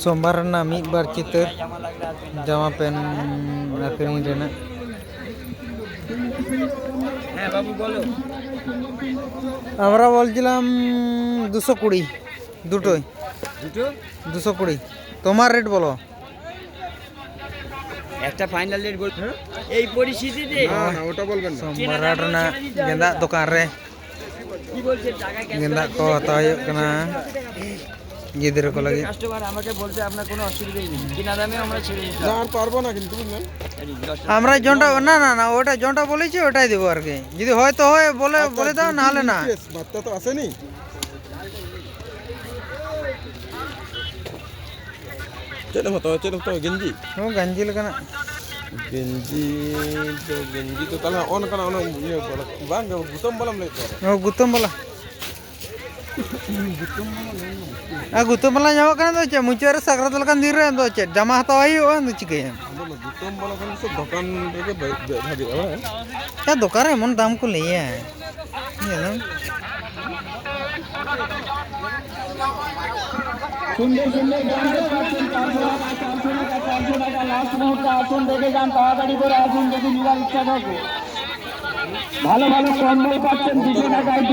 सोमवार मीद बार चितर जामा पेन आखिरी रेना আমরা বলছিলাম 220 দুটোই 220 তোমার রেট বলো একটা ফাইনাল রেট বল এই পরিস্থিতিতে না ওটা বলবেন না সোমবার না গেন্দা দোকান রে কি বলছে টাকা ক্যাশ গেন্দা কো হতা হয়ে কানা গিদের কো লাগি কাস্টমার আমাকে বলছে আপনার কোনো অসুবিধাই নেই কিনা দামে আমরা ছেড়ে দিতে না আর পারবো না কিন্তু বুঝলেন আমরা জনটা না না না ওটা জনটা বলেছি ওটাই দেব আর কি যদি হয় তো হয় বলে বলে দাও না হলে না বাচ্চা তো আসেনি चलो तो गंजी ও গঞ্জি লাগানা गंजी तो ताला ऑन करना ऑन ये बांग गुतम बलम ले तो ও গুতম বলা গুতম বলা যাওয়া কেন তো মুচারে সাগরাত লাগান দিরে তো জামা হাতা হই ও তো চিকে गुतम बलम kan से दुकान के भागी है क्या दुकान है मन दाम को लिए है ये ना সুন্দর সুন্দর গানের পাচ্ছেন 400 টাকা লাস্ট মুহূর্তে আসুন দেখে যান তাড়াতাড়ি করে আসুন যদি নিবার ইচ্ছা থাকে ভালো ভালো কম্বল পাচ্ছেন 200 টাকায়